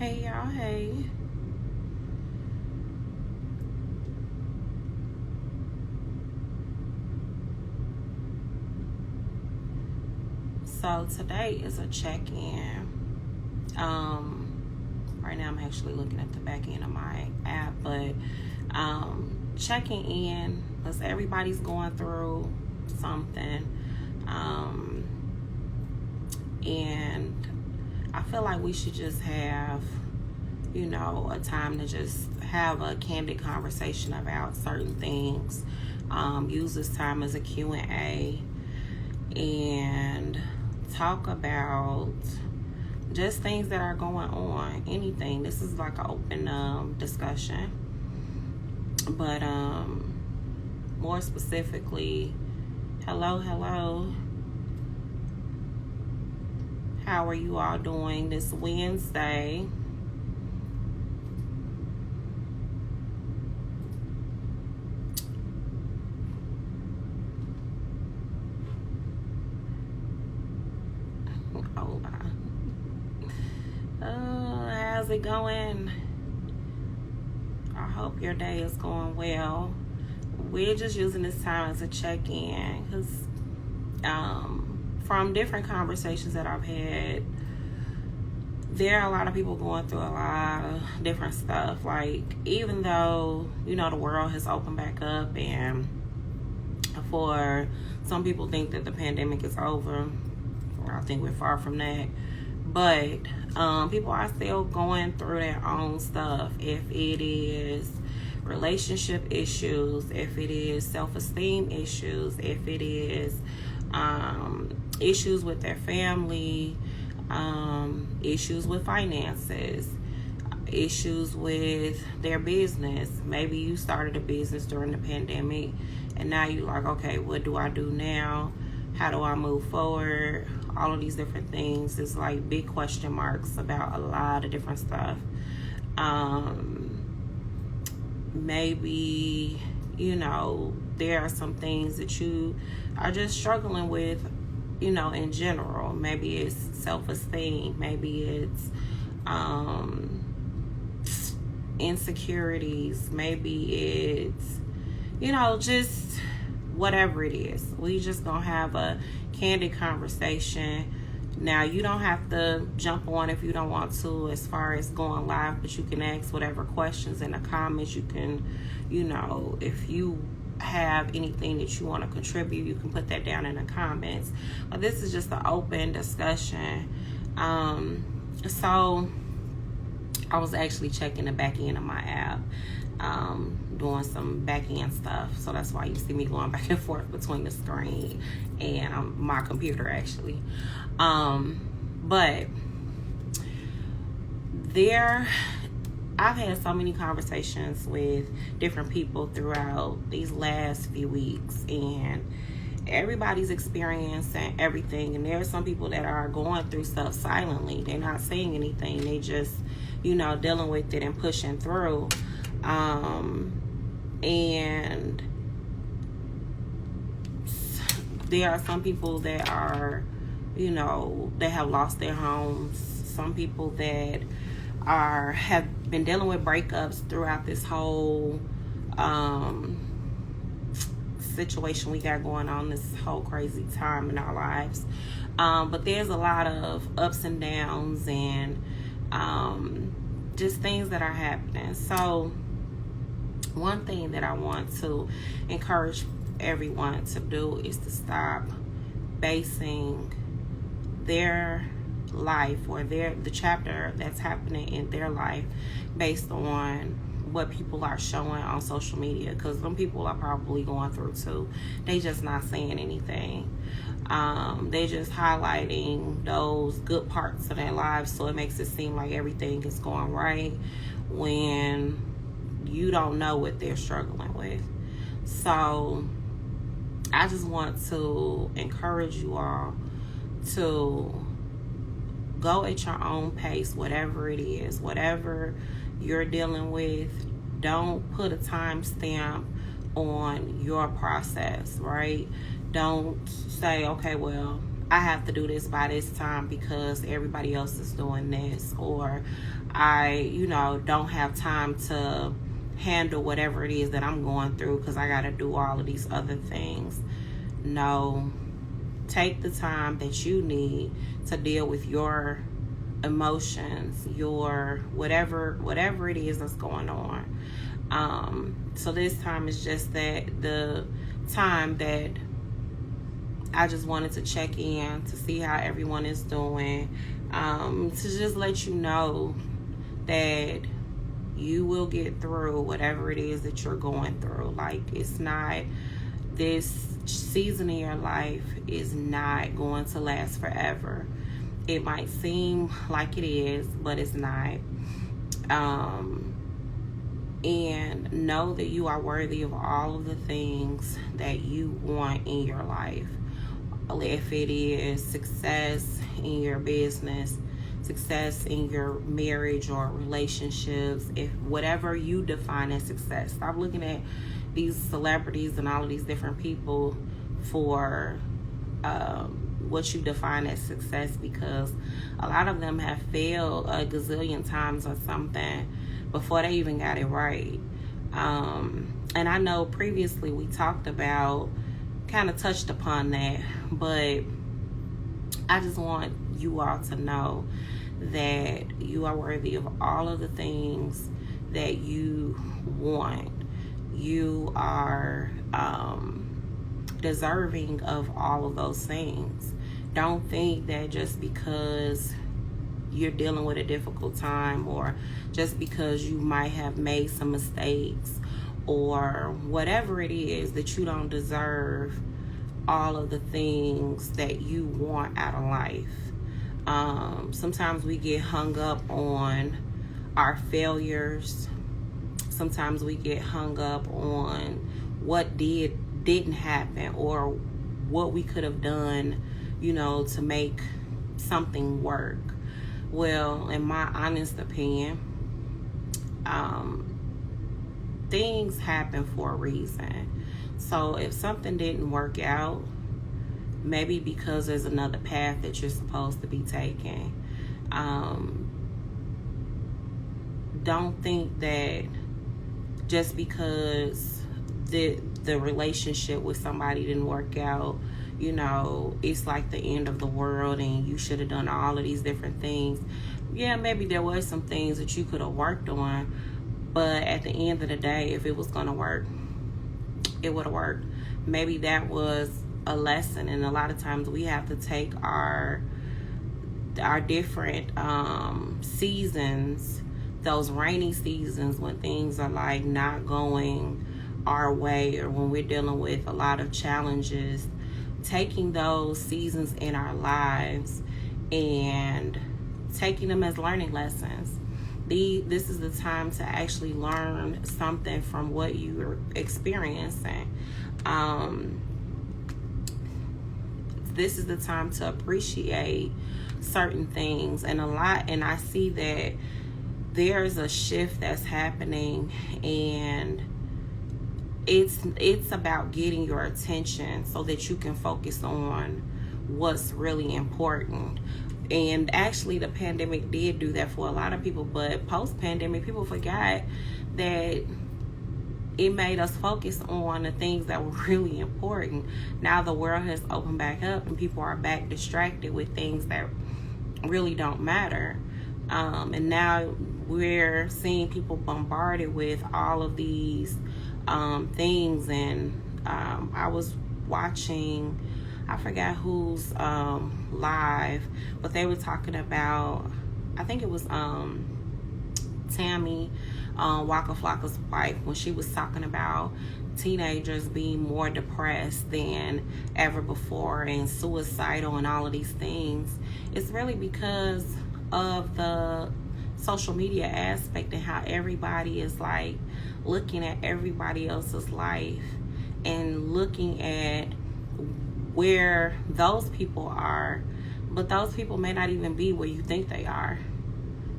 Hey y'all, hey. So today is a check-in. Right now I'm actually looking at the back end of my app, but checking in because everybody's going through something. And I feel like we should just have, a time to just have a candid conversation about certain things. Use this time as a Q&A and talk about just things that are going on. Anything. This is like an open discussion. But more specifically, hello. How are you all doing this Wednesday? How's it going? I hope your day is going well. We're just using this time as a check-in because from different conversations that I've had, there are a lot of people going through a lot of different stuff. Like, even though, the world has opened back up, and for some people think that the pandemic is over, I think we're far from that. But people are still going through their own stuff. If it is relationship issues, if it is self-esteem issues, if it is issues with their family, issues with finances, issues with their business. Maybe you started a business during the pandemic and now you're like, okay, what do I do now? How do I move forward? All of these different things is like big question marks about a lot of different stuff. Maybe, there are some things that you are just struggling with, in general. Maybe it's self-esteem. Maybe it's insecurities. Maybe it's, just whatever it is. We just gonna have a candid conversation. Now, you don't have to jump on if you don't want to as far as going live, but you can ask whatever questions in the comments. You can, if you have anything that you want to contribute, you can put that down in the comments. But this is just an open discussion. So I was actually checking the back end of my app, doing some back end stuff. So that's why you see me going back and forth between the screen and my computer, actually. But I've had so many conversations with different people throughout these last few weeks, and everybody's experiencing everything. And there are some people that are going through stuff silently. They're not saying anything. They just, dealing with it and pushing through. And there are some people that are, they have lost their homes. Some people that have been dealing with breakups throughout this whole situation we got going on, this whole crazy time in our lives. But there's a lot of ups and downs and just things that are happening. So one thing that I want to encourage everyone to do is to stop basing their life or the chapter that's happening in their life based on what people are showing on social media, because some people are probably going through too. They just not saying anything. They just highlighting those good parts of their lives, so it makes it seem like everything is going right when you don't know what they're struggling with. So I just want to encourage you all to go at your own pace, whatever it is, whatever you're dealing with. Don't put a timestamp on your process, right? Don't say, okay, well, I have to do this by this time because everybody else is doing this, or I, don't have time to handle whatever it is that I'm going through because I got to do all of these other things. No, take the time that you need to deal with your emotions, your whatever it is that's going on. So this time is just that the time that I just wanted to check in to see how everyone is doing, to just let you know that you will get through whatever it is that you're going through. Like, it's not, this season of your life is not going to last forever. It might seem like it is, but it's not. And know that you are worthy of all of the things that you want in your life. If it is success in your business, success in your marriage or relationships, if whatever you define as success. Stop looking at these celebrities and all of these different people for what you define as success, because a lot of them have failed a gazillion times or something before they even got it right. And I know previously we talked about, kind of touched upon that, but I just want you all to know that you are worthy of all of the things that you want. You are deserving of all of those things. Don't think that just because you're dealing with a difficult time, or just because you might have made some mistakes, or whatever it is, that you don't deserve all of the things that you want out of life. Sometimes we get hung up on our failures. Sometimes we get hung up on what didn't happen, or what we could have done, to make something work. Well, in my honest opinion, things happen for a reason. So if something didn't work out, maybe because there's another path that you're supposed to be taking. Don't think that just because the relationship with somebody didn't work out, it's like the end of the world and you should have done all of these different things. Yeah, maybe there was some things that you could have worked on, but at the end of the day, if it was going to work, it would have worked. Maybe that was a lesson, and a lot of times we have to take our different seasons, those rainy seasons when things are like not going our way, or when we're dealing with a lot of challenges, taking those seasons in our lives and taking them as learning lessons. This is the time to actually learn something from what you're experiencing. This is the time to appreciate certain things, and I see that there's a shift that's happening, and it's about getting your attention so that you can focus on what's really important. And actually the pandemic did do that for a lot of people, but post-pandemic people forgot that it made us focus on the things that were really important. Now the world has opened back up and people are back distracted with things that really don't matter. And now we're seeing people bombarded with all of these things. And I was watching, I forgot who's live, but they were talking about, I think it was Tammy Waka Flocka's wife, when she was talking about teenagers being more depressed than ever before and suicidal and all of these things. It's really because of the social media aspect and how everybody is like looking at everybody else's life and looking at where those people are, but those people may not even be where you think they are.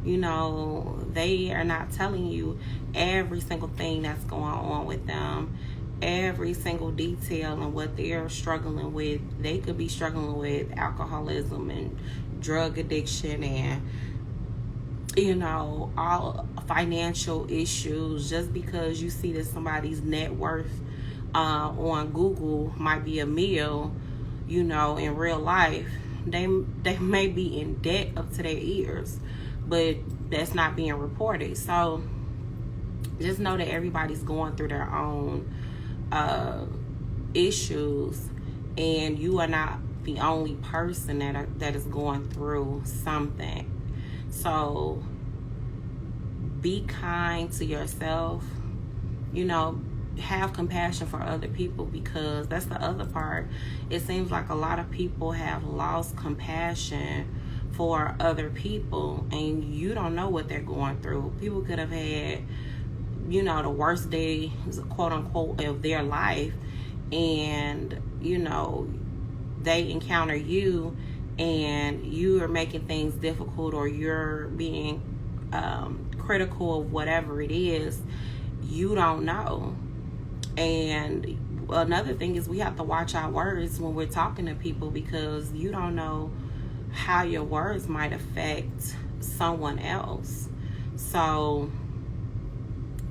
They are not telling you every single thing that's going on with them. every single detail and what they're struggling with. They could be struggling with alcoholism and drug addiction and, all financial issues. Just because you see that somebody's net worth on Google might be a meal, in real life, they may be in debt up to their ears, but that's not being reported. So just know that everybody's going through their own issues, and you are not the only person that is going through something. So be kind to yourself, have compassion for other people, because that's the other part. It seems like a lot of people have lost compassion for other people, and you don't know what they're going through. People could have had, the worst day, quote unquote, of their life, and, they encounter you, and you are making things difficult, or you're being critical of whatever it is. You don't know. And another thing is, we have to watch our words when we're talking to people, because you don't know how your words might affect someone else. So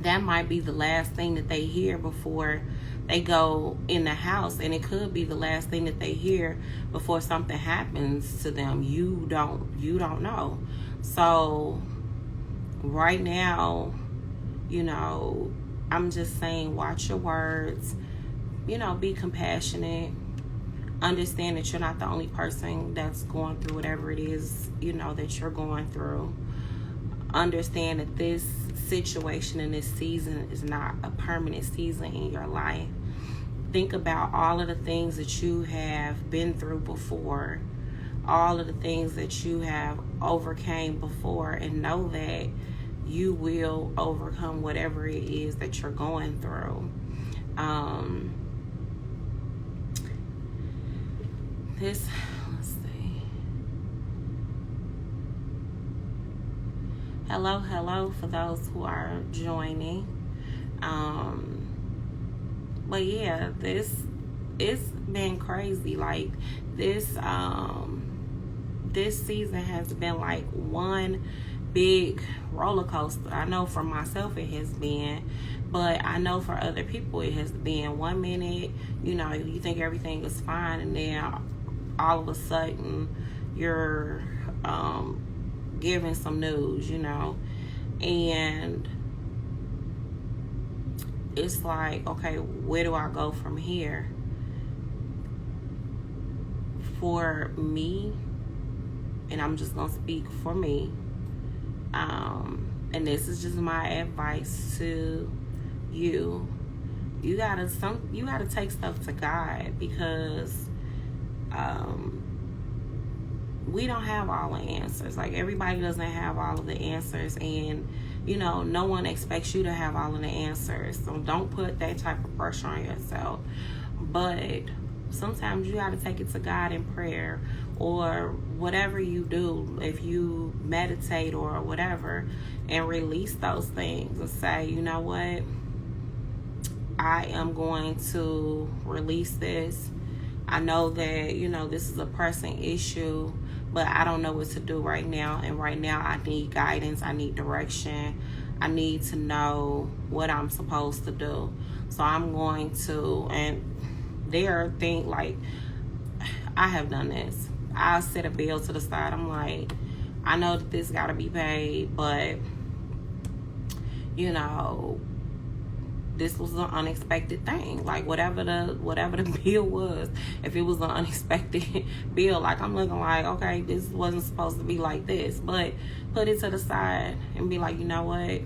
that might be the last thing that they hear before they go in the house, and it could be the last thing that they hear before something happens to them. You don't know. So right now, I'm just saying, watch your words, be compassionate, understand that you're not the only person that's going through whatever it is, that you're going through. Understand that this situation and this season is not a permanent season in your life. Think about all of the things that you have been through before, all of the things that you have overcame before, and know that you will overcome whatever it is that you're going through. Let's see. Hello for those who are joining. But yeah, it's been crazy. Like this season has been like one big roller coaster. I know for myself it has been, but I know for other people it has been. 1 minute, you think everything is fine, and then all of a sudden you're given some news, and it's like, okay, where do I go from here? For me, and I'm just gonna speak for me, and this is just my advice to you. You gotta take stuff to God, because we don't have all the answers. Like, everybody doesn't have all of the answers, and no one expects you to have all of the answers. So don't put that type of pressure on yourself. But sometimes you got to take it to God in prayer, or whatever you do, if you meditate or whatever, and release those things and say, you know what, I am going to release this. I know that, this is a pressing issue, but I don't know what to do right now. And right now I need guidance. I need direction. I need to know what I'm supposed to do. So I'm going to, and there are things like, I have done this. I set a bill to the side. I'm like, I know that this got to be paid, but, this was an unexpected thing. Like, whatever the bill was, if it was an unexpected bill, like, I'm looking like, okay, this wasn't supposed to be like this, but put it to the side and be like, you know what,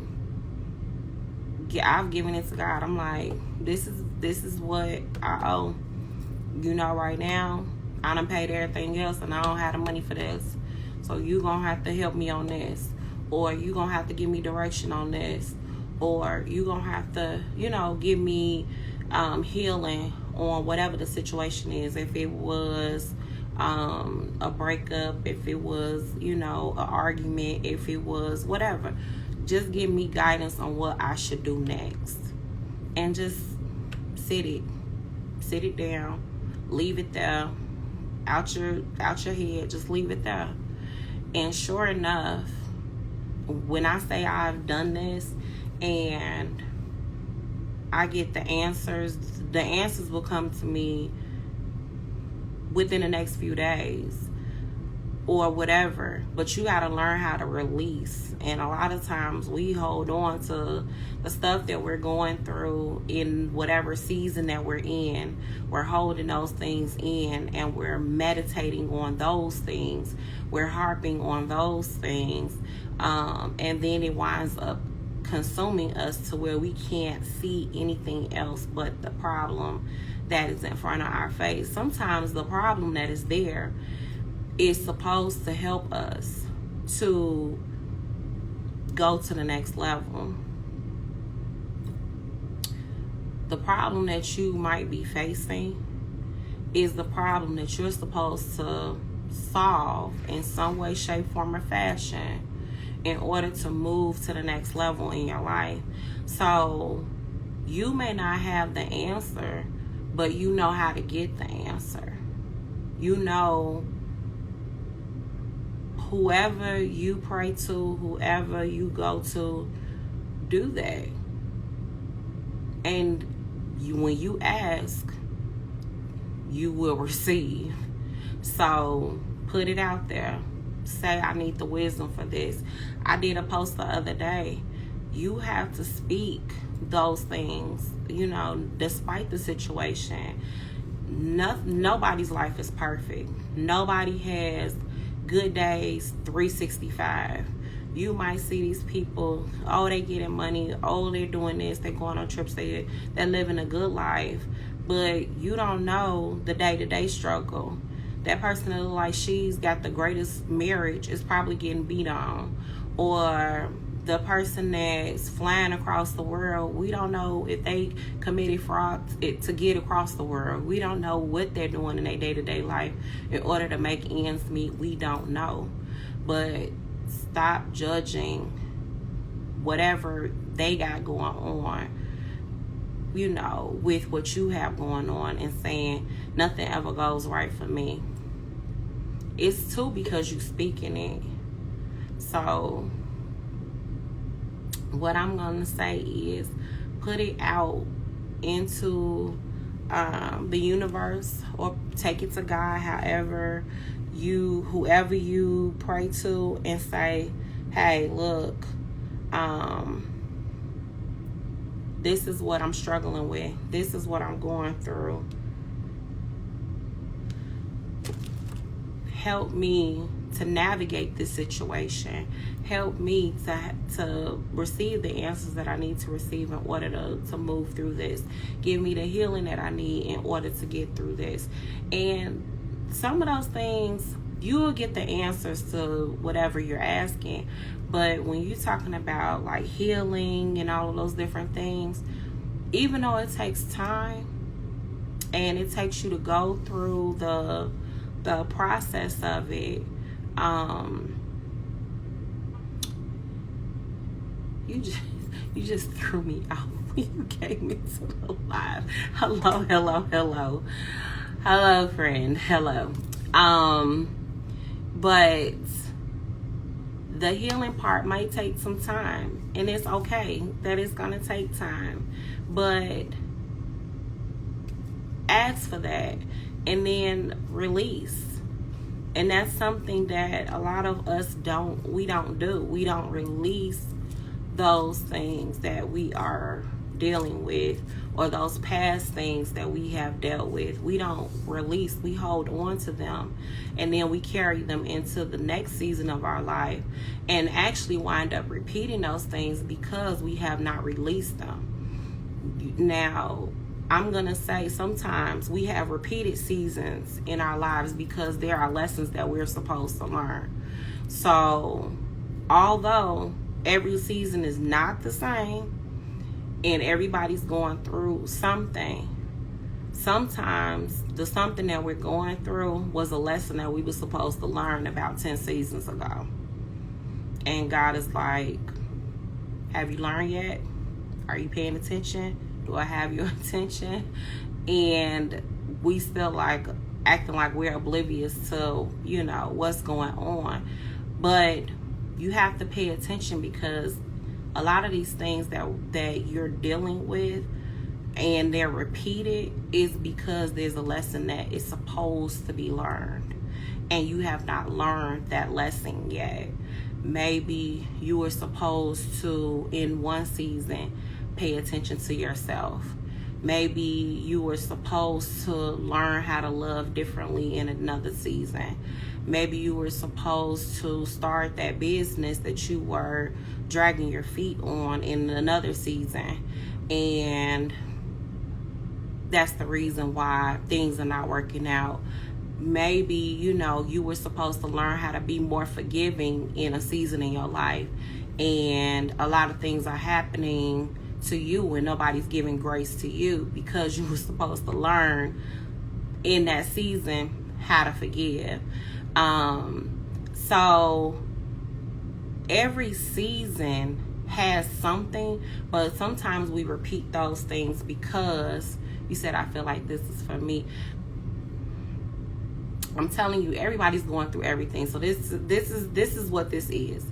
I've given it to God. I'm like, this is what I owe. Right now I done paid everything else, and I don't have the money for this, so you gonna have to help me on this, or you gonna have to give me direction on this, or you gonna have to, give me healing on whatever the situation is. If it was a breakup, if it was, an argument, if it was whatever, just give me guidance on what I should do next. And just sit it down, leave it there, out your head, just leave it there. And sure enough, when I say I've done this and I get the answers will come to me within the next few days or whatever. But you got to learn how to release. And a lot of times we hold on to the stuff that we're going through in whatever season that we're in. We're holding those things in and we're meditating on those things. We're harping on those things. And then it winds up consuming us to where we can't see anything else but the problem that is in front of our face. Sometimes the problem that is there is supposed to help us to go to the next level. The problem that you might be facing is the problem that you're supposed to solve in some way, shape, form, or fashion in order to move to the next level in your life. So you may not have the answer, but you know how to get the answer. You know, whoever you pray to, whoever you go to, do that. And when you ask, you will receive. So put it out there. Say, I need the wisdom for this. I did a post the other day. You have to speak those things, you know, despite the situation. Nobody's life is perfect. Nobody has good days 365. You might see these people, oh, they getting money, oh, they're doing this, they're going on trips, they're living a good life. But you don't know the day-to-day struggle. That person that looks like she's got the greatest marriage is probably getting beat on. Or the person that's flying across the world, we don't know if they committed fraud to get across the world. We don't know what they're doing in their day-to-day life in order to make ends meet. We don't know. But stop judging whatever they got going on, you know, with what you have going on and saying nothing ever goes right for me. It's too because you speaking it. So what I'm going to say is put it out into the universe, or take it to God, whoever you pray to, and say, hey, look, this is what I'm struggling with. This is what I'm going through. Help me to navigate this situation. Help me to receive the answers that I need to receive in order to move through this. Give me the healing that I need in order to get through this. And some of those things, you will get the answers to whatever you're asking. But when you're talking about like healing and all of those different things, even though it takes time and it takes you to go through the process of it, you just threw me out when you came into the live. Hello, friend. Hello. But the healing part might take some time, and it's okay that it's gonna take time, but ask for that and then release. And that's something that a lot of us don't do. We don't release those things that we are dealing with, or those past things that we have dealt with. We don't release. We hold on to them, and then we carry them into the next season of our life, and actually wind up repeating those things because we have not released them. Now, I'm going to say sometimes we have repeated seasons in our lives because there are lessons that we're supposed to learn. So, although every season is not the same and everybody's going through something, sometimes the something that we're going through was a lesson that we were supposed to learn about 10 seasons ago. And God is like, have you learned yet? Are you paying attention? or have your attention, and we still like acting like we're oblivious to, you know, what's going on. But you have to pay attention, because a lot of these things that you're dealing with and they're repeated is because there's a lesson that is supposed to be learned, and you have not learned that lesson yet. Maybe you were supposed to, in one season, pay attention to yourself. Maybe you were supposed to learn how to love differently in another season. Maybe you were supposed to start that business that you were dragging your feet on in another season. And that's the reason why things are not working out. Maybe, you know, you were supposed to learn how to be more forgiving in a season in your life, and a lot of things are happening to you and nobody's giving grace to you, because you were supposed to learn in that season how to forgive. So every season has something, but sometimes we repeat those things because you said, I feel like this is for me. I'm telling you, everybody's going through everything. So this is what this is.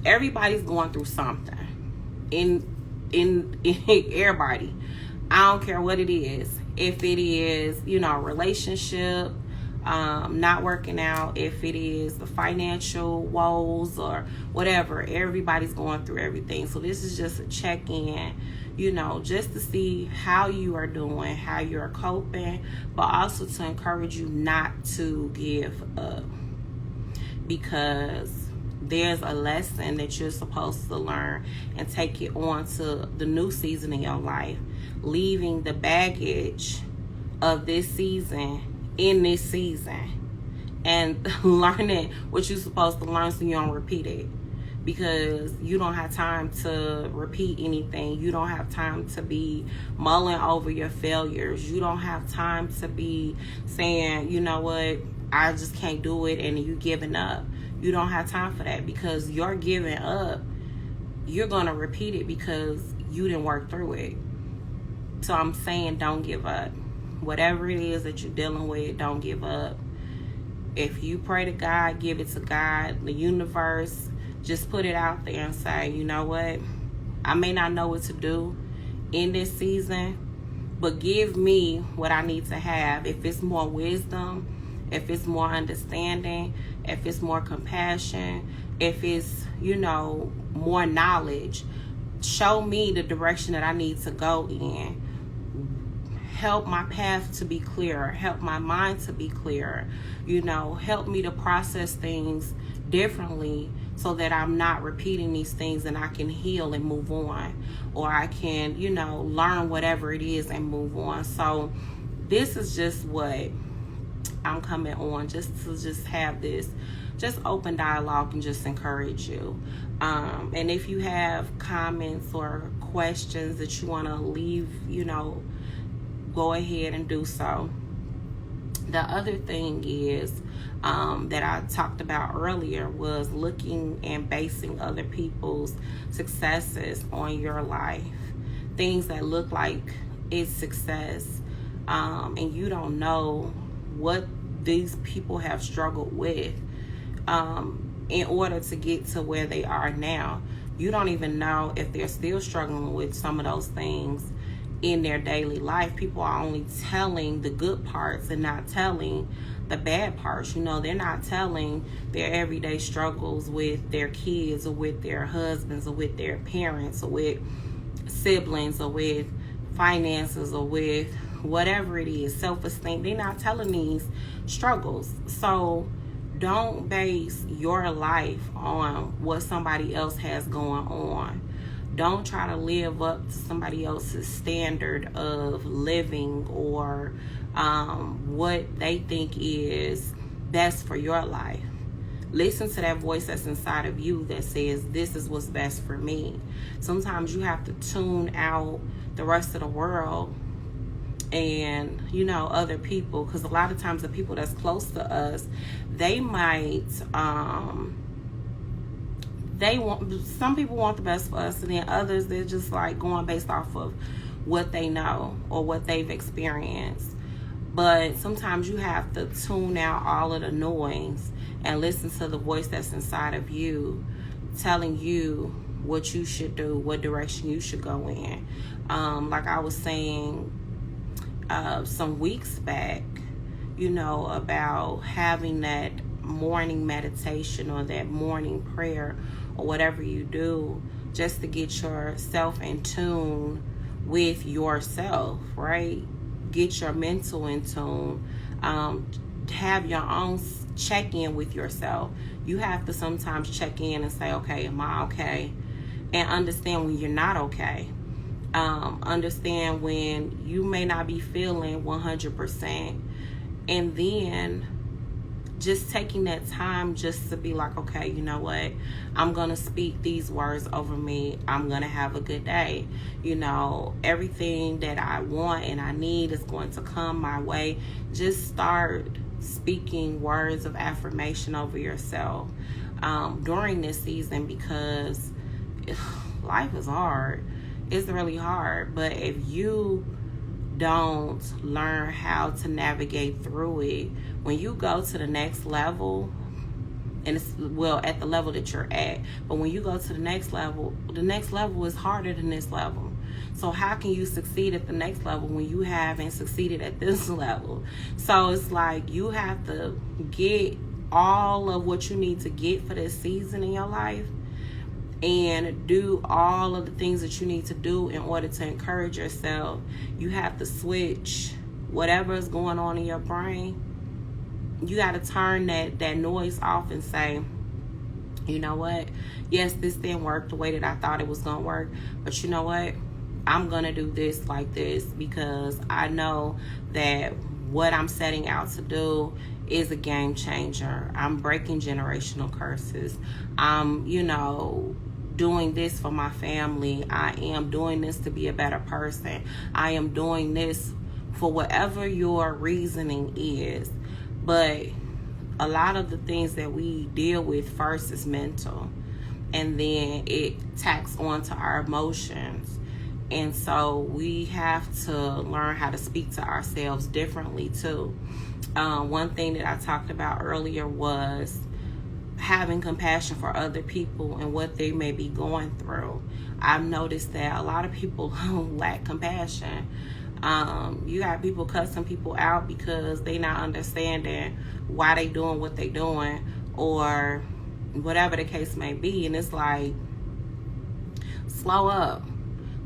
Everybody's going through something. In everybody. I don't care what it is. If it is, you know, relationship not working out, if it is the financial woes or whatever, everybody's going through everything. So this is just a check-in, you know, just to see how you are doing, how you're coping, but also to encourage you not to give up, because there's a lesson that you're supposed to learn and take it on to the new season in your life, leaving the baggage of this season in this season, and learning what you're supposed to learn so you don't repeat it, because you don't have time to repeat anything. You don't have time to be mulling over your failures. You don't have time to be saying, you know what, I just can't do it, and you giving up. You don't have time for that, because you're giving up, you're going to repeat it because you didn't work through it. So I'm saying, don't give up. Whatever it is that you're dealing with, don't give up. If you pray to God, give it to God, the universe, just put it out there and say, you know what, I may not know what to do in this season, but give me what I need to have. If it's more wisdom, if it's more understanding, if it's more compassion, if it's, you know, more knowledge, show me the direction that I need to go in. Help my path to be clearer. Help my mind to be clearer. You know, help me to process things differently so that I'm not repeating these things, and I can heal and move on. Or I can, you know, learn whatever it is and move on. So this is just what I'm coming on, just to have this just open dialogue and just encourage you. And if you have comments or questions that you want to leave, you know, go ahead and do so. The other thing is that I talked about earlier was looking and basing other people's successes on your life. Things that look like it's success, and you don't know what these people have struggled with in order to get to where they are now. You don't even know if they're still struggling with some of those things in their daily life. People are only telling the good parts and not telling the bad parts. You know, they're not telling their everyday struggles with their kids or with their husbands or with their parents or with siblings or with finances or with whatever it is, self-esteem. They're not telling these struggles. So don't base your life on what somebody else has going on. Don't try to live up to somebody else's standard of living or what they think is best for your life. Listen to that voice that's inside of you that says, this is what's best for me. Sometimes you have to tune out the rest of the world and, you know, other people, because a lot of times the people that's close to us, they might some people want the best for us, and then others, they're just like going based off of what they know or what they've experienced. But sometimes you have to tune out all of the noise and listen to the voice that's inside of you telling you what you should do, what direction you should go in. Like I was saying some weeks back, about having that morning meditation or that morning prayer or whatever you do, just to get yourself in tune with yourself, right? Get your mental in tune. Have your own check-in with yourself. You have to sometimes check in and say, okay, am I okay? And understand when you're not okay. Understand when you may not be feeling 100%. And then just taking that time just to be like, okay, you know what? I'm going to speak these words over me. I'm going to have a good day. Everything that I want and I need is going to come my way. Just start speaking words of affirmation over yourself during this season, because life is hard. It's really hard. But if you don't learn how to navigate through it, when you go to the next level, and it's at the level that you're at, but when you go to the next level is harder than this level. So how can you succeed at the next level when you haven't succeeded at this level? So it's like you have to get all of what you need to get for this season in your life, and do all of the things that you need to do in order to encourage yourself. You have to switch whatever is going on in your brain. You got to turn that noise off and say, you know what? Yes, this didn't work the way that I thought it was going to work. But you know what? I'm going to do this like this, because I know that what I'm setting out to do is a game changer. I'm breaking generational curses. I'm, doing this for my family. I am doing this to be a better person. I am doing this for whatever your reasoning is. But a lot of the things that we deal with first is mental, and then it tacks onto our emotions. And so we have to learn how to speak to ourselves differently too. One thing that I talked about earlier was having compassion for other people and what they may be going through. I've noticed that a lot of people lack compassion. You got people cussing people out because they not understanding why they doing what they doing, or whatever the case may be. And it's like, slow up.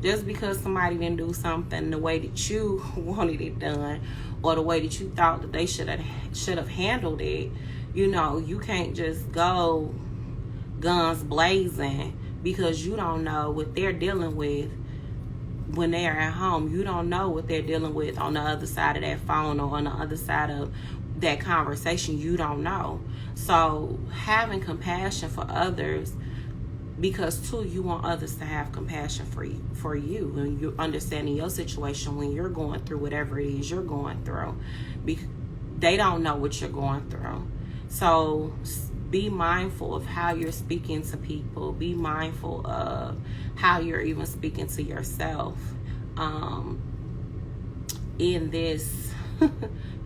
Just because somebody didn't do something the way that you wanted it done, or the way that you thought that they should have handled it, you can't just go guns blazing, because you don't know what they're dealing with when they're at home. You don't know what they're dealing with on the other side of that phone, or on the other side of that conversation. You don't know. So having compassion for others, because too, you want others to have compassion for you, and you're understanding your situation when you're going through whatever it is you're going through. They don't know what you're going through. So be mindful of how you're speaking to people. Be mindful of how you're even speaking to yourself. In this,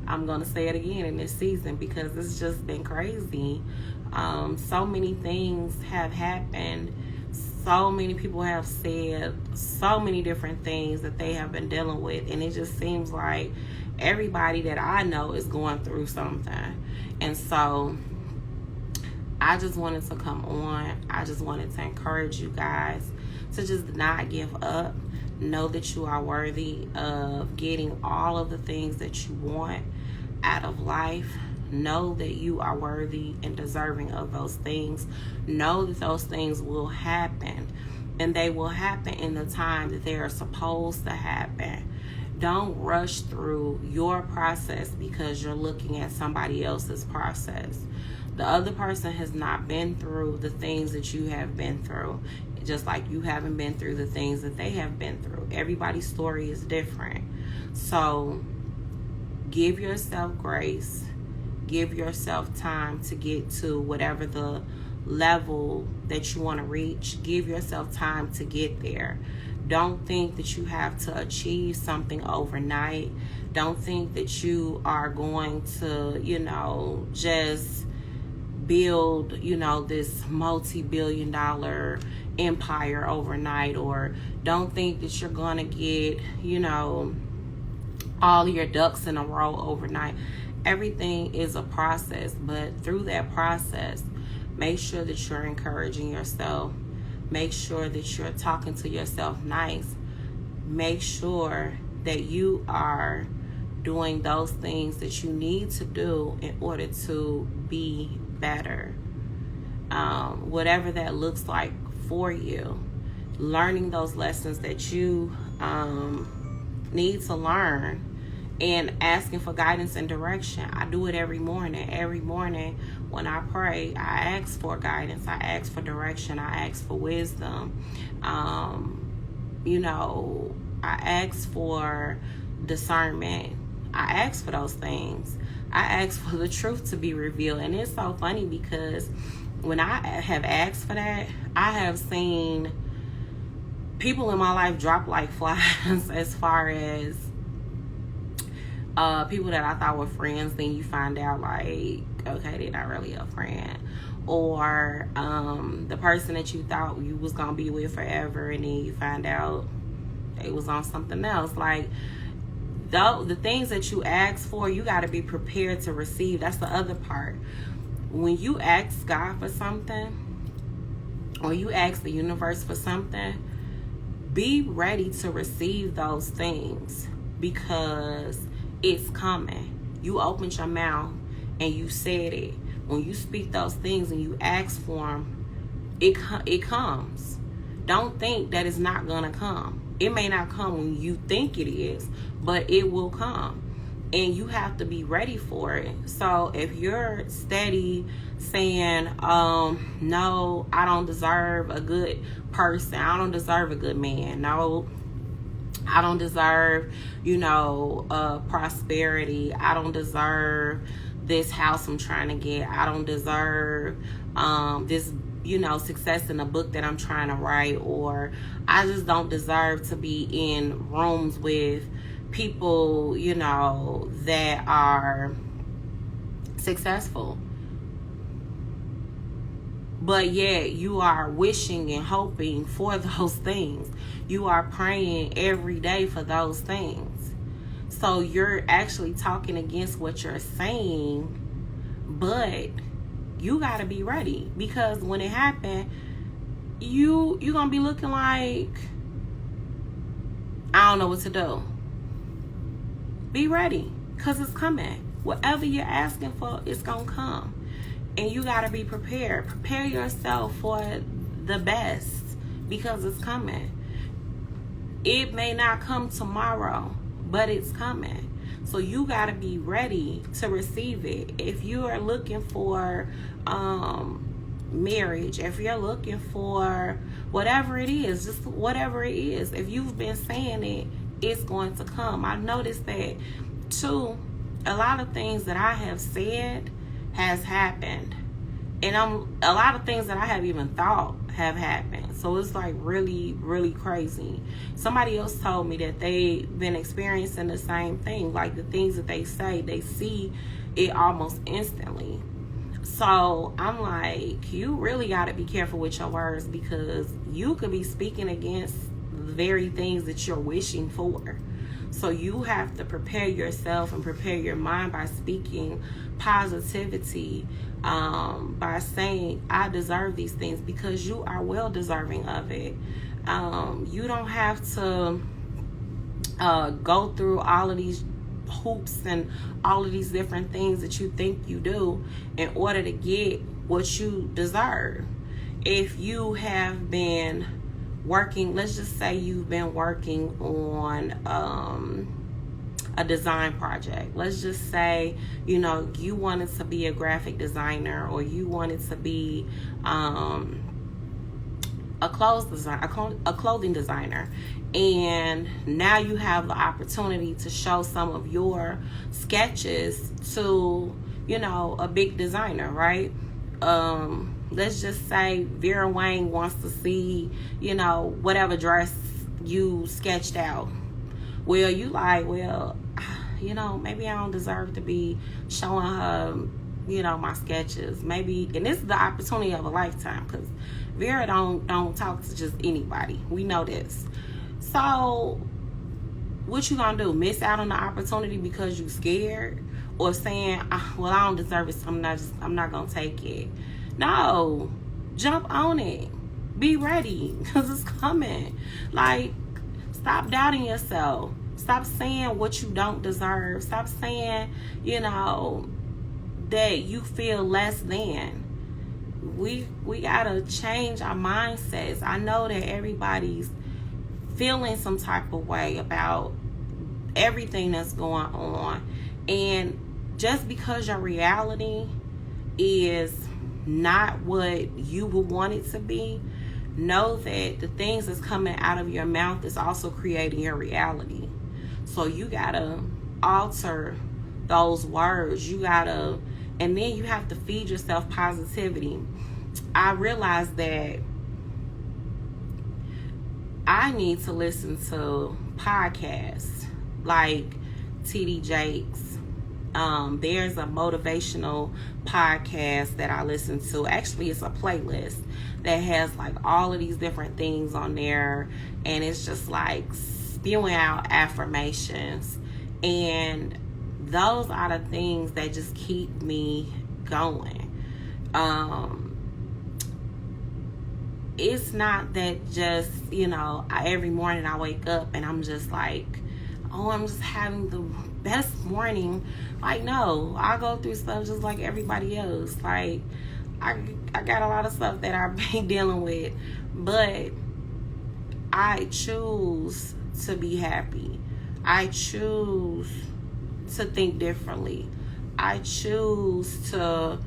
I'm going to say it again, in this season, because it's just been crazy. So many things have happened. So many people have said so many different things that they have been dealing with. And it just seems like everybody that I know is going through something. And so I just wanted to come on. I just wanted to encourage you guys to just not give up. Know that you are worthy of getting all of the things that you want out of life. Know that you are worthy and deserving of those things. Know that those things will happen, and they will happen in the time that they are supposed to happen. Don't rush through your process because you're looking at somebody else's process. The other person has not been through the things that you have been through, just like you haven't been through the things that they have been through. Everybody's story is different. So give yourself grace. Give yourself time to get to whatever the level that you want to reach. Give yourself time to get there. Don't think that you have to achieve something overnight. Don't think that you are going to, just build, this multi-billion-dollar empire overnight, or don't think that you're going to get, all your ducks in a row overnight. Everything is a process, but through that process, make sure that you're encouraging yourself. Make sure that you're talking to yourself nice. Make sure that you are doing those things that you need to do in order to be better. Whatever that looks like for you. Learning those lessons that you need to learn, and asking for guidance and direction. I do it every morning. Every morning when I pray, I ask for guidance. I ask for direction. I ask for wisdom. I ask for discernment. I ask for those things. I ask for the truth to be revealed. And it's so funny because when I have asked for that, I have seen people in my life drop like flies as far as people that I thought were friends. Then you find out like, okay, they're not really a friend. Or the person that you thought you was going to be with forever, and then you find out they was on something else. Like, the things that you ask for, you got to be prepared to receive. That's the other part. When you ask God for something, or you ask the universe for something, be ready to receive those things, because it's coming. You opened your mouth and you said it. When you speak those things and you ask for them, it comes. Don't think that it's not gonna come. It may not come when you think it is, but it will come, and you have to be ready for it. So if you're steady saying, no, I don't deserve a good person, I don't deserve a good man, no, I don't deserve, prosperity, I don't deserve this house I'm trying to get, I don't deserve this success in the book that I'm trying to write, or I just don't deserve to be in rooms with people, that are successful. But yet you are wishing and hoping for those things. You are praying every day for those things. So you're actually talking against what you're saying, but you got to be ready, because when it happens, you're going to be looking like, I don't know what to do. Be ready, because it's coming. Whatever you're asking for, it's going to come. And you got to be prepared. Prepare yourself for the best, because it's coming. It may not come tomorrow, but it's coming. So you got to be ready to receive it. If you are looking for marriage, if you're looking for whatever it is, just whatever it is, if you've been saying it, it's going to come. I noticed that too. A lot of things that I have said has happened, and a lot of things that I have even thought have happened. So it's like really, really crazy. Somebody else told me that they've been experiencing the same thing. Like, the things that they say, they see it almost instantly. So I'm like, you really got to be careful with your words, because you could be speaking against the very things that you're wishing for. So you have to prepare yourself and prepare your mind by speaking positivity, by saying, I deserve these things, because you are well deserving of it. You don't have to go through all of these hoops and all of these different things that you think you do in order to get what you deserve. If you have been working, let's just say you've been working on a design project. Let's just say, you wanted to be a graphic designer, or you wanted to be a clothing designer, and now you have the opportunity to show some of your sketches to, a big designer, right? Let's just say Vera Wang wants to see, whatever dress you sketched out. Well, you like, well, maybe I don't deserve to be showing her, my sketches. Maybe, and this is the opportunity of a lifetime, because Vera don't talk to just anybody. We know this. So what you gonna do? Miss out on the opportunity because you scared? Or saying, well, I don't deserve it, so I'm not gonna take it. No, jump on it. Be ready, because it's coming. Like, stop doubting yourself. Stop saying what you don't deserve. Stop saying, that you feel less than. We gotta change our mindsets. I know that everybody's feeling some type of way about everything that's going on. And just because your reality is not what you would want it to be, know that the things that's coming out of your mouth is also creating your reality. So you gotta alter those words. And then you have to feed yourself positivity. I realized that I need to listen to podcasts like TD Jakes. There's a motivational podcast that I listen to. Actually, it's a playlist that has like all of these different things on there, and it's just like spewing out affirmations, and those are the things that just keep me going. It's not that just, every morning I wake up and I'm just like, oh, I'm just having the best morning. Like, no, I go through stuff just like everybody else. Like, I got a lot of stuff that I've been dealing with, but I choose to be happy. I choose to think differently. I choose to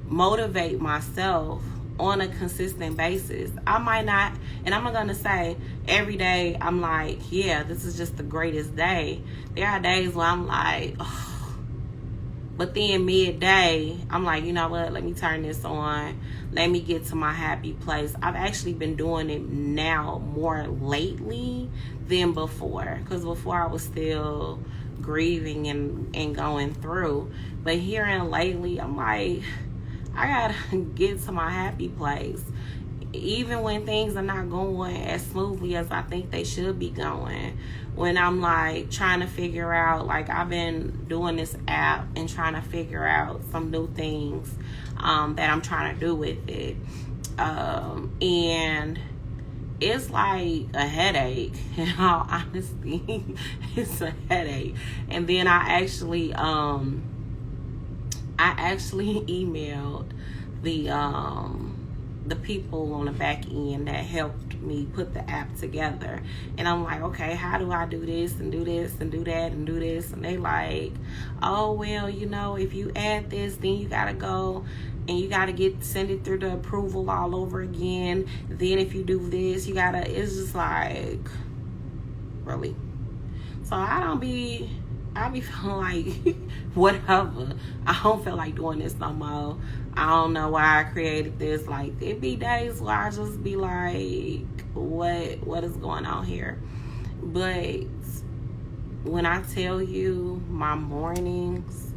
motivate myself on a consistent basis. I might not, and I'm not gonna say every day I'm like, yeah, this is just the greatest day. There are days where I'm like, oh. But then midday, I'm like, you know what, let me turn this on. Let me get to my happy place. I've actually been doing it now more lately than before, because before I was still grieving and going through. But here and lately, I'm like, I gotta get to my happy place. Even when things are not going as smoothly as I think they should be going. When I'm like trying to figure out, like I've been doing this app and trying to figure out some new things that I'm trying to do with it. And it's like a headache, in all honesty. It's a headache. And then I actually emailed the people on the back end that helped me put the app together, and I'm like, okay, how do I do this and do this and do that and do this? And they like, oh well, if you add this, then you gotta go and you gotta send it through the approval all over again. Then if you do this, it's just like, really? So I be feeling like whatever. I don't feel like doing this no more. I don't know why I created this. Like, it be days where I just be like, what is going on here? But when I tell you my mornings,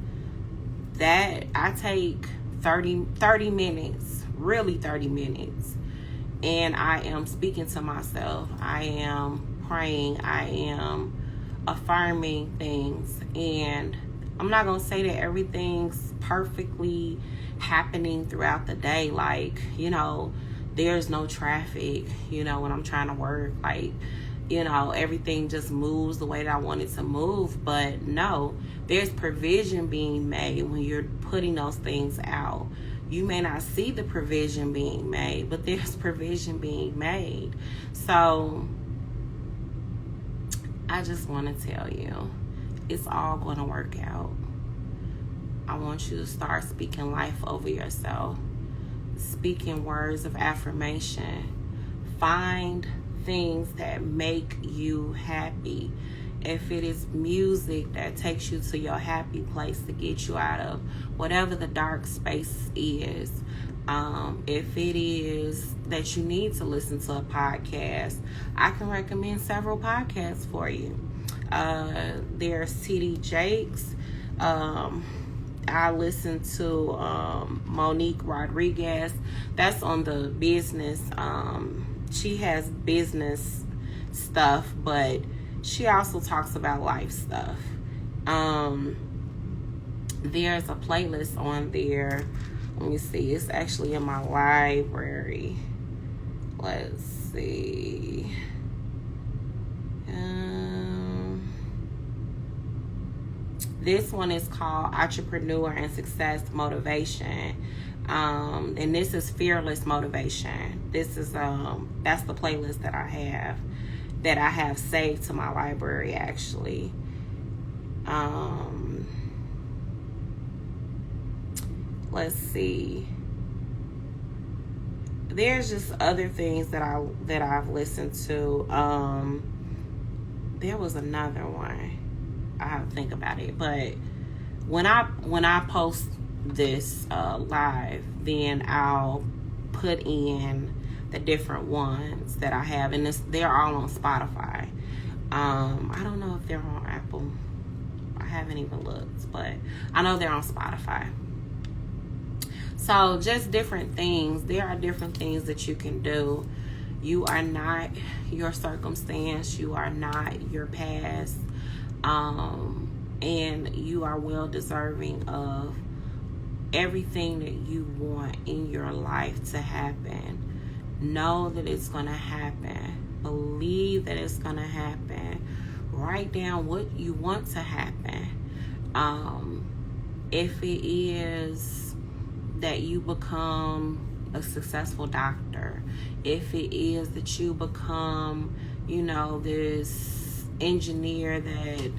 that I take 30 minutes, really 30 minutes, and I am speaking to myself. I am praying. I am affirming things. And I'm not gonna say that everything's perfectly happening throughout the day. Like, there's no traffic, when I'm trying to work. Like, everything just moves the way that I want it to move. But no, there's provision being made when you're putting those things out. You may not see the provision being made, but there's provision being made. So I just want to tell you, it's all going to work out. I want you to start speaking life over yourself, speaking words of affirmation. Find things that make you happy. If it is music that takes you to your happy place to get you out of whatever the dark space is, If it is that you need to listen to a podcast, I can recommend several podcasts for you. There's TD Jakes. I listen to Monique Rodriguez. That's on the business. She has business stuff, but she also talks about life stuff. There's a playlist on there. Let me see. It's actually in my library. Let's see. This one is called Entrepreneur and Success Motivation. And this is Fearless Motivation. This is that's the playlist that I have saved to my library, actually. Let's see. There's just other things that I've listened to. There was another one. I have to think about it. But when I post this live, then I'll put in the different ones that I have, and they're all on Spotify. I don't know if they're on Apple. I haven't even looked, but I know they're on Spotify. So just different things. There are different things that you can do. You are not your circumstance. You are not your past. And you are well deserving of everything that you want in your life to happen. Know that it's going to happen. Believe that it's going to happen. Write down what you want to happen. If it is that you become a successful doctor, if it is that you become, this engineer that,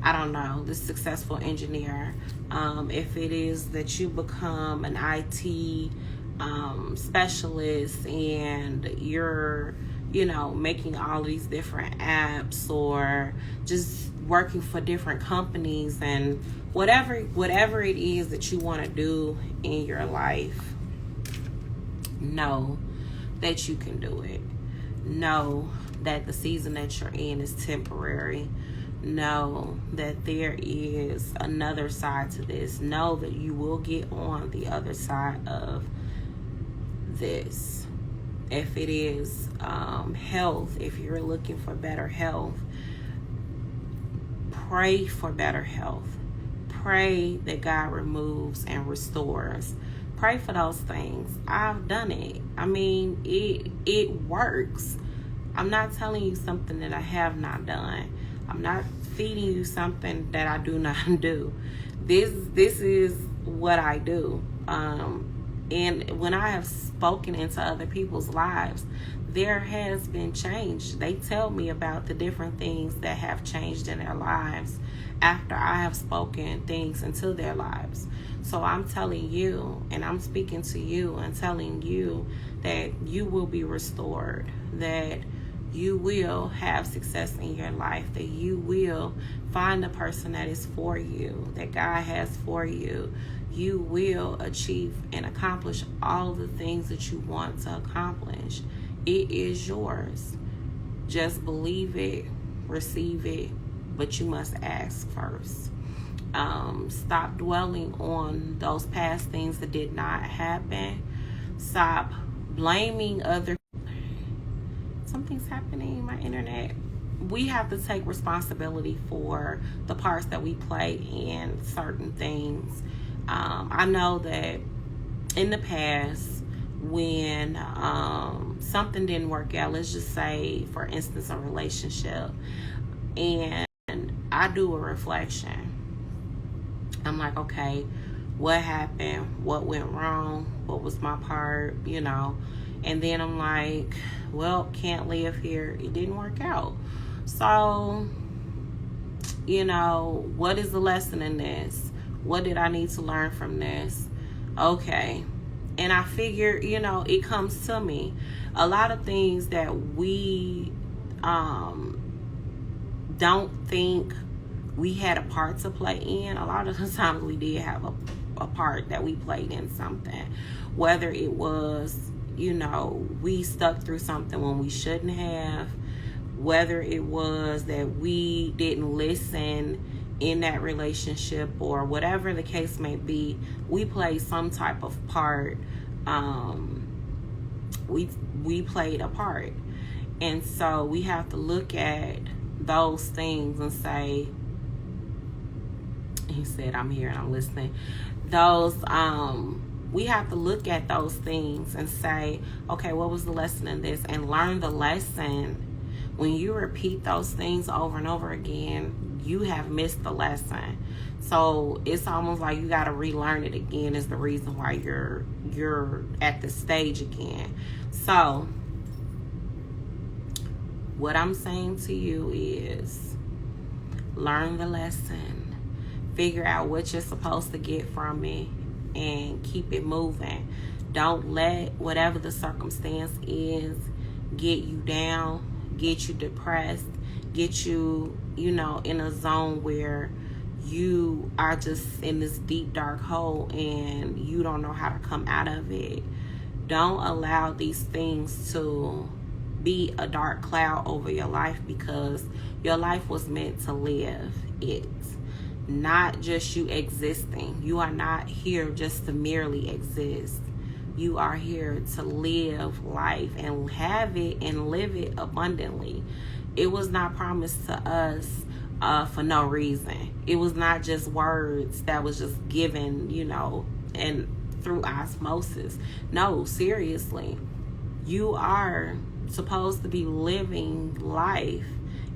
I don't know, this successful engineer, if it is that you become an IT specialist and you're, making all these different apps, or just working for different companies, and whatever it is that you want to do in your life, know that you can do it. Know that the season that you're in is temporary. Know that there is another side to this. Know that you will get on the other side of this. If it is health, if you're looking for better health, pray for better health. Pray that God removes and restores. Pray for those things. I've done it. I mean, it works. I'm not telling you something that I have not done. I'm not feeding you something that I do not do. This is what I do. And when I have spoken into other people's lives, there has been change. They tell me about the different things that have changed in their lives after I have spoken things into their lives. So I'm telling you, and I'm speaking to you and telling you that you will be restored, that you will have success in your life, that you will find the person that is for you, that God has for you. You will achieve and accomplish all the things that you want to accomplish. It is yours. Just believe it, receive it, but you must ask first. Stop dwelling on those past things that did not happen. Stop blaming other. Something's happening in my internet. We have to take responsibility for the parts that we play in certain things. I know that in the past, when something didn't work out, let's just say, for instance, a relationship, and I do a reflection. I'm like, okay, what happened? What went wrong? What was my part? And then I'm like, well, can't live here. It didn't work out. So, what is the lesson in this? What did I need to learn from this? Okay. And I figure, it comes to me. A lot of things that we don't think we had a part to play in, a lot of the times we did have a part that we played in something. whether it was, we stuck through something when we shouldn't have, whether it was that we didn't listen in that relationship, or whatever the case may be, we played some type of part. We played a part. And so we have to look at those things and say, he said, I'm here and I'm listening. We have to look at those things and say, okay, what was the lesson in this? And learn the lesson. When you repeat those things over and over again, you have missed the lesson. So it's almost like you got to relearn it again, is the reason why you're at the stage again. So what I'm saying to you is, learn the lesson, figure out what you're supposed to get from it, and keep it moving. Don't let whatever the circumstance is get you down, get you depressed, get you, in a zone where you are just in this deep, dark hole and you don't know how to come out of it. Don't allow these things to be a dark cloud over your life, because your life was meant to live it, not just you existing. You are not here just to merely exist. You are here to live life and have it and live it abundantly. It was not promised to us for no reason. It was not just words that was just given, and through osmosis. No, seriously. You are supposed to be living life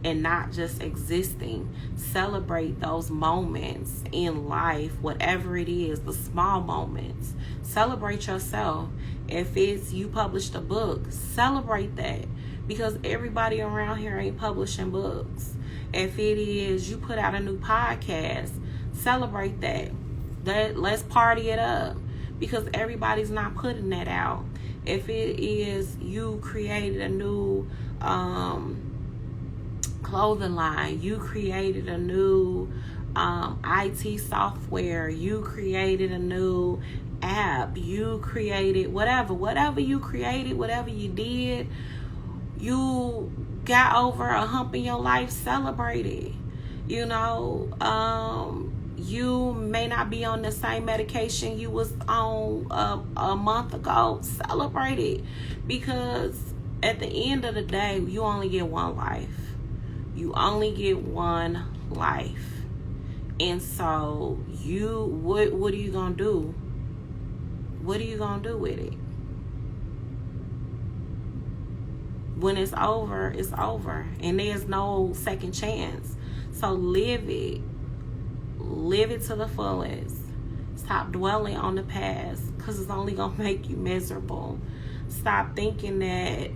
and not just existing. Celebrate those moments in life, whatever it is, the small moments. Celebrate yourself. If it's you published a book, celebrate that, because everybody around here ain't publishing books. If it is you put out a new podcast, celebrate that. Let's party it up, because everybody's not putting that out. If it is you created a new clothing line, you created a new IT software, you created a new app, you created whatever you created, whatever you did, you got over a hump in your life, celebrate it. You may not be on the same medication you was on a month ago, celebrate it, because at the end of the day, you only get one life. You only get one life. And so what are you gonna do? What are you gonna do with it? When it's over, it's over, and there's no second chance. So live it to the fullest. Stop dwelling on the past, because it's only gonna make you miserable. Stop thinking that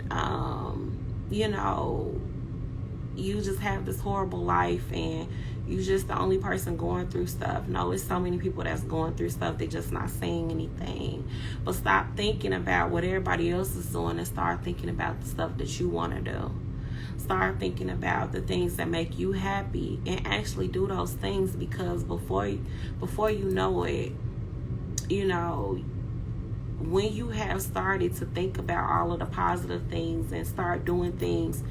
you just have this horrible life and you just the only person going through stuff. No, it's so many people that's going through stuff, they're just not saying anything. But stop thinking about what everybody else is doing and start thinking about the stuff that you want to do. Start thinking about the things that make you happy and actually do those things, because before you know it, when you have started to think about all of the positive things and start doing things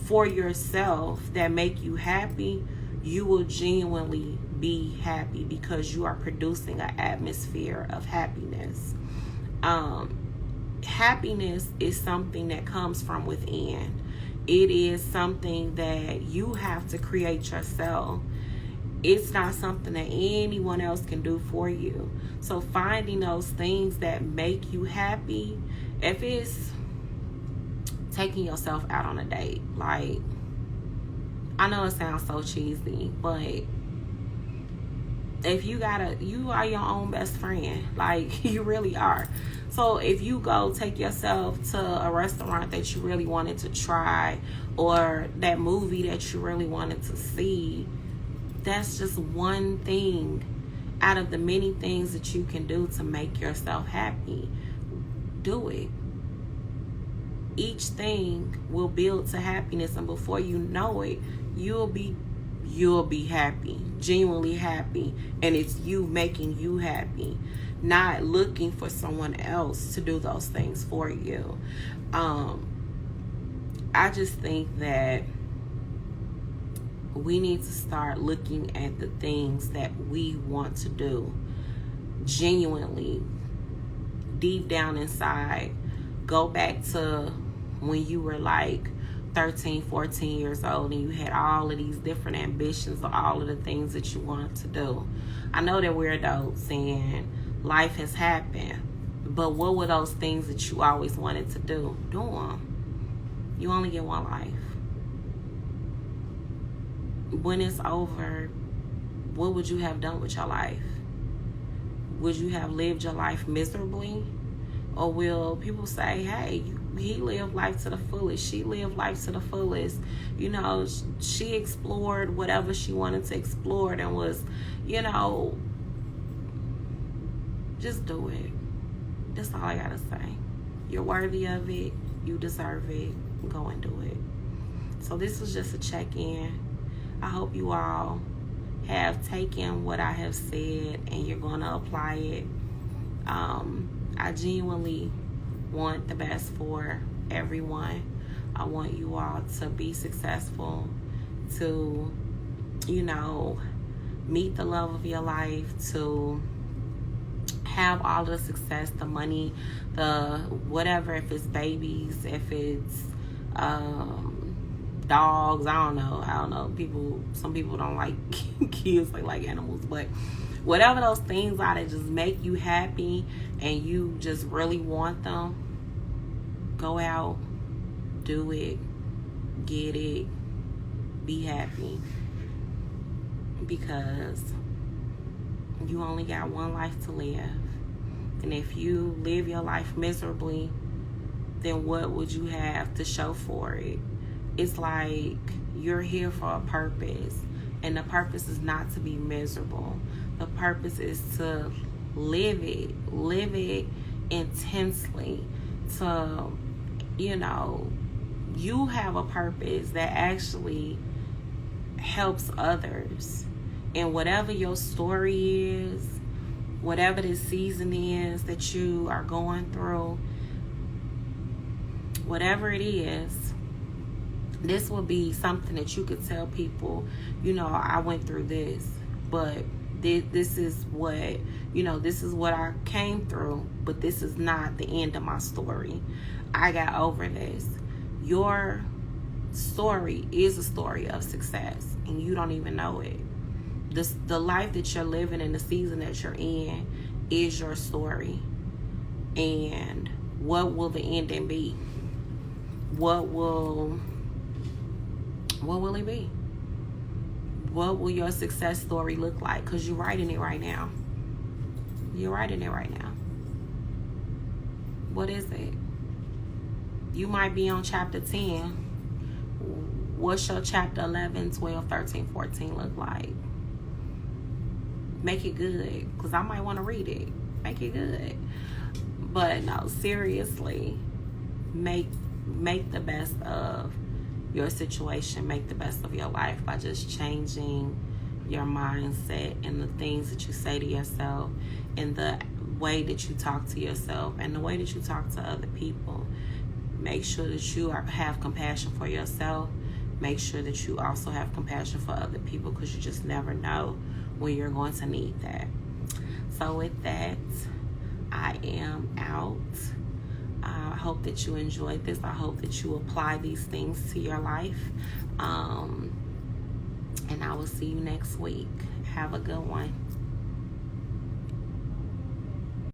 for yourself that make you happy, you will genuinely be happy, because you are producing an atmosphere of happiness. Happiness is something that comes from within. It is something that you have to create yourself. It's not something that anyone else can do for you. So finding those things that make you happy, if it's taking yourself out on a date, like, I know it sounds so cheesy, but if you are your own best friend, like, you really are. So if you go take yourself to a restaurant that you really wanted to try, or that movie that you really wanted to see, that's just one thing out of the many things that you can do to make yourself happy. Do it. Each thing will build to happiness, and before you know it, you'll be happy, genuinely happy, and it's you making you happy. not looking for someone else to do those things for you. I just think that we need to start looking at the things that we want to do genuinely, deep down inside. Go back to when you were like 13, 14 years old and you had all of these different ambitions or all of the things that you wanted to do. I know that we're adults and life has happened, but what were those things that you always wanted to do? Do them. You only get one life. When it's over, what would you have done with your life? Would you have lived your life miserably? Or will people say, hey, he lived life to the fullest, she lived life to the fullest, you know, she explored whatever she wanted to explore and was, you know, just do it. That's all I gotta say. You're worthy of it. You deserve it. Go and do it. So this was just a check-in. I hope you all have taken what I have said and you're going to apply it. I genuinely want the best for everyone. I want you all to be successful, to, you know, meet the love of your life, to have all the success, the money, the whatever, if it's babies, if it's dogs, I don't know. Some people don't like kids, they like animals, but whatever those things are that just make you happy and you just really want them, go out, do it, get it, be happy, because you only got one life to live. And if you live your life miserably, then what would you have to show for it? It's like you're here for a purpose, and the purpose is not to be miserable. The purpose is to live it intensely. To, you know, you have a purpose that actually helps others. And whatever your story is, whatever this season is that you are going through, whatever it is, this will be something that you could tell people, you know, I went through this, but this is what, you know, this is what I came through, but this is not the end of my story. I got over this. Your story is a story of success, and you don't even know it. The life that you're living and the season that you're in is your story. And what will the ending be? What will it be? What will your success story look like? Because you're writing it right now. You're writing it right now. What is it? You might be on chapter 10. What's your chapter 11, 12, 13, 14 look like? Make it good, because I might want to read it. Make it good. But no, seriously, make the best of your situation. Make the best of your life by just changing your mindset and the things that you say to yourself and the way that you talk to yourself and the way that you talk to other people. Make sure that you have compassion for yourself. Make sure that you also have compassion for other people, because you just never know when you're going to need that. So with that, I am out. I hope that you enjoyed this. I hope that you apply these things to your life. And I will see you next week. Have a good one.